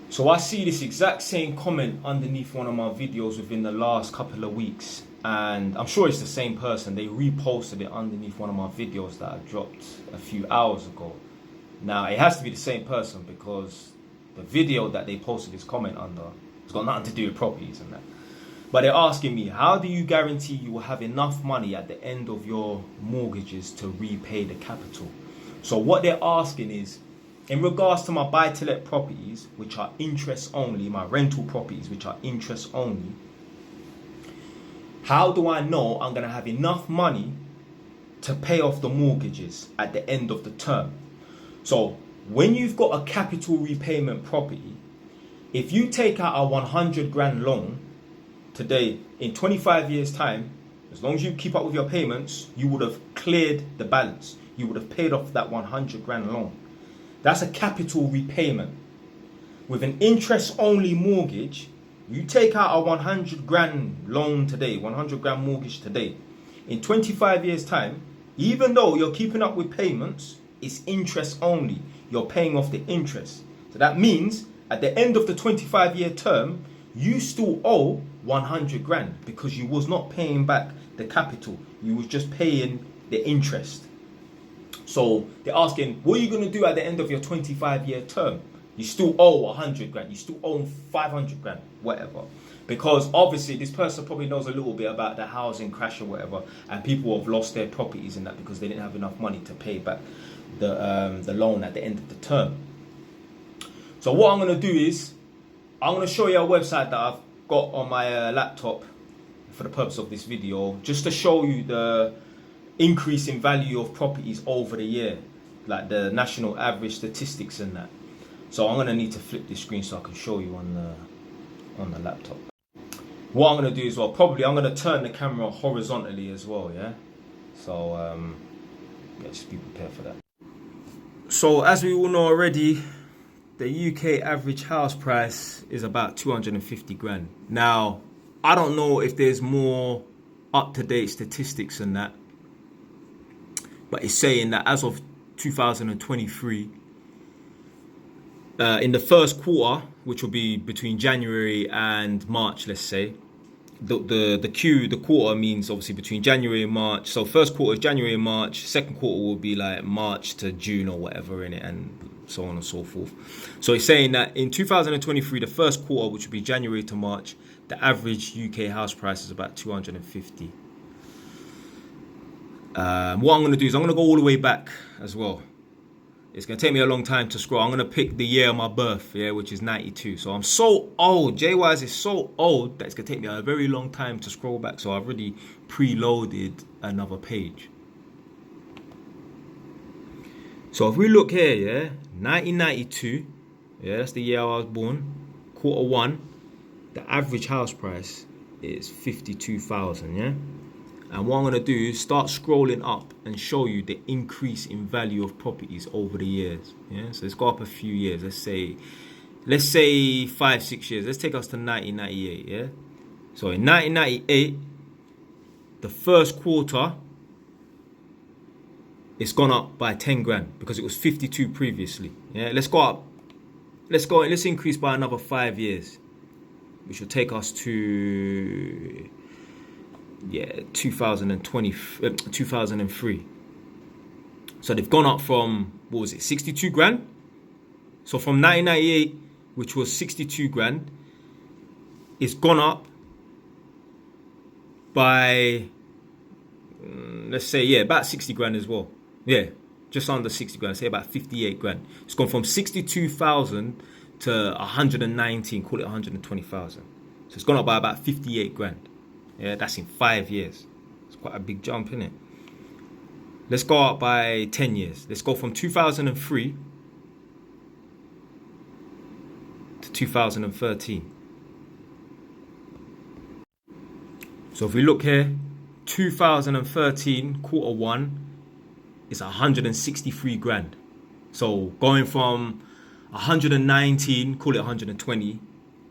So I see this exact same comment underneath one of my videos within the last couple of weeks, and I'm sure it's the same person. They reposted it underneath one of my videos that I dropped a few hours ago. Now it has to be the same person because the video that they posted this comment under has got nothing to do with properties and that. But they're asking me, how do you guarantee you will have enough money at the end of your mortgages to repay the capital? So what they're asking is, in regards to my buy-to-let properties, which are interest only, my rental properties, which are interest only, how do I know I'm going to have enough money to pay off the mortgages at the end of the term? So when you've got a capital repayment property, if you take out a 100 grand loan today, in 25 years time, as long as you keep up with your payments, you would have cleared the balance. You would have paid off that 100 grand loan. That's a capital repayment. With an interest only mortgage, you take out a 100 grand loan today, 100 grand mortgage today. In 25 years time, even though you're keeping up with payments, it's interest only. You're paying off the interest. So that means at the end of the 25-year term, you still owe 100 grand because you was not paying back the capital. You was just paying the interest. So they're asking, what are you going to do at the end of your 25-year term? You still owe 100 grand. You still owe 500 grand, whatever. Because obviously this person probably knows a little bit about the housing crash or whatever, and people have lost their properties and that because they didn't have enough money to pay back the loan at the end of the term. So what I'm going to do is, I'm going to show you a website that I've got on my laptop for the purpose of this video, just to show you the increase in value of properties over the year, like the national average statistics and that. So I'm going to need to flip this screen so I can show you on the laptop. What I'm going to do as well, probably I'm going to turn the camera horizontally as well, yeah? So yeah, just be prepared for that. So as we all know already, the UK average house price is about 250 grand. Now, I don't know if there's more up-to-date statistics than that, but it's saying that as of 2023, in the first quarter, which will be between January and March, let's say, the quarter means obviously between January and March. So first quarter is January and March. Second quarter will be like March to June or whatever in it, and so on and so forth. So it's saying that in 2023, the first quarter, which will be January to March, the average UK house price is about 250. What I'm going to do is I'm going to go all the way back as well. It's going to take me a long time to scroll. I'm going to pick the year of my birth, yeah, which is 92. So I'm so old. JWise is so old that it's going to take me a very long time to scroll back. So I've already preloaded another page. So if we look here, yeah, 1992, yeah, that's the year I was born. Quarter one, the average house price is 52,000, yeah. And what I'm going to do is start scrolling up and show you the increase in value of properties over the years. Yeah, so let's go up a few years. Let's say 5-6 years. Let's take us to 1998. Yeah. So in 1998, the first quarter, it's gone up by 10 grand because it was 52 previously. Yeah. Let's go up. Let's increase by another 5 years, which will take us to 2003. So they've gone up from, what was it, 62 grand? So from 1998, which was 62 grand, it's gone up by, let's say, about 60 grand as well. Yeah, just under 60 grand, say about 58 grand. It's gone from 62,000 to 119, call it 120,000. So it's gone up by about 58 grand. Yeah, that's in 5 years. It's quite a big jump, isn't it? Let's go up by 10 years. Let's go from 2003 to 2013. So if we look here, 2013 quarter one is 163 grand. So going from 119, call it 120,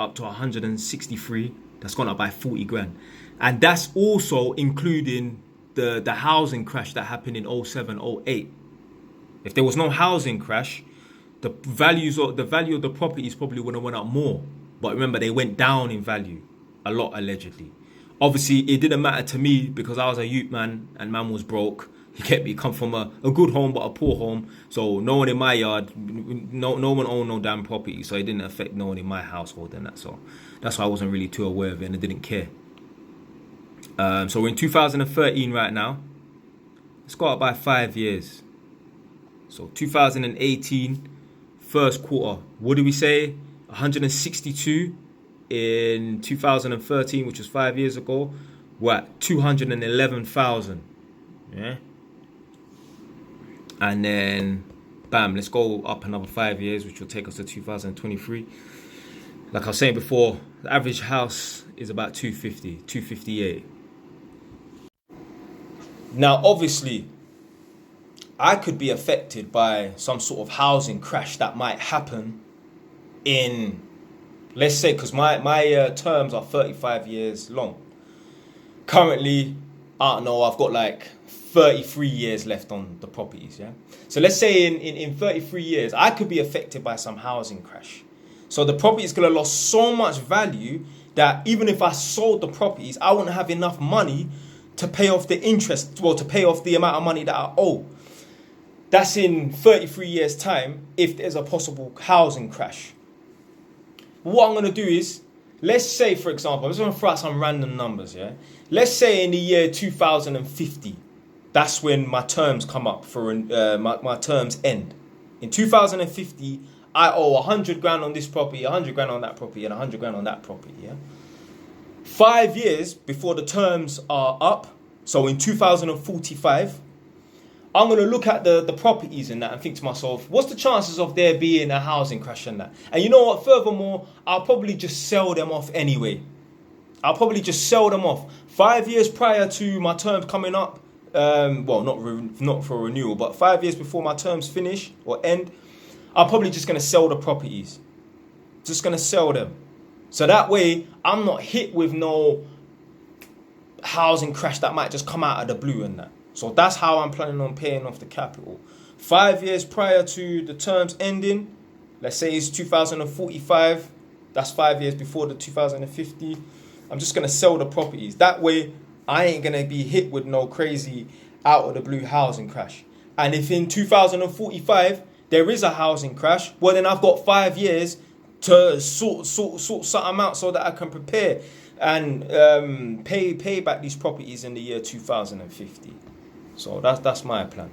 up to 163, that's gone up by 40 grand. And that's also including the housing crash that happened in 07, 08. If there was no housing crash, the value of the properties probably would have went up more. But remember, they went down in value a lot, allegedly. Obviously, it didn't matter to me because I was a youth man and man was broke. You get me? Come from a good home but a poor home. So no one in my yard, no one owned no damn property. So it didn't affect no one in my household and that. So that's why I wasn't really too aware of it and I didn't care. So we're in 2013 right now. Let's go up by 5 years. So 2018, first quarter. What did we say? 162 in 2013, which was 5 years ago. We're at 211,000. Yeah. And then, bam, let's go up another 5 years, which will take us to 2023. Like I was saying before, the average house is about 250, 258. Now, obviously, I could be affected by some sort of housing crash that might happen in, let's say, because my terms are 35 years long. Currently, I don't know, I've got like 33 years left on the properties, yeah? So let's say in 33 years, I could be affected by some housing crash. So the property is going to lose so much value that even if I sold the properties, I wouldn't have enough money to pay off the interest, well, to pay off the amount of money that I owe. That's in 33 years' time if there's a possible housing crash. What I'm going to do is, let's say, for example, I'm just going to throw out some random numbers, yeah? Let's say in the year 2050, that's when my terms come up for my terms end. In 2050, I owe 100 grand on this property, 100 grand on that property, and 100 grand on that property, yeah? 5 years before the terms are up, so in 2045, I'm going to look at the properties in that and think to myself, what's the chances of there being a housing crash in that? And you know what? Furthermore, I'll probably just sell them off anyway. I'll probably just sell them off. 5 years prior to my terms coming up, well, not for renewal, but 5 years before my terms finish or end, I'm probably just going to sell the properties. Just going to sell them. So that way, I'm not hit with no housing crash that might just come out of the blue and that. So that's how I'm planning on paying off the capital. 5 years prior to the terms ending, let's say it's 2045, that's 5 years before the 2050, I'm just going to sell the properties. That way, I ain't going to be hit with no crazy out of the blue housing crash. And if in 2045 there is a housing crash, well then I've got 5 years to sort something out so that I can prepare and pay back these properties in the year 2050. So that's my plan.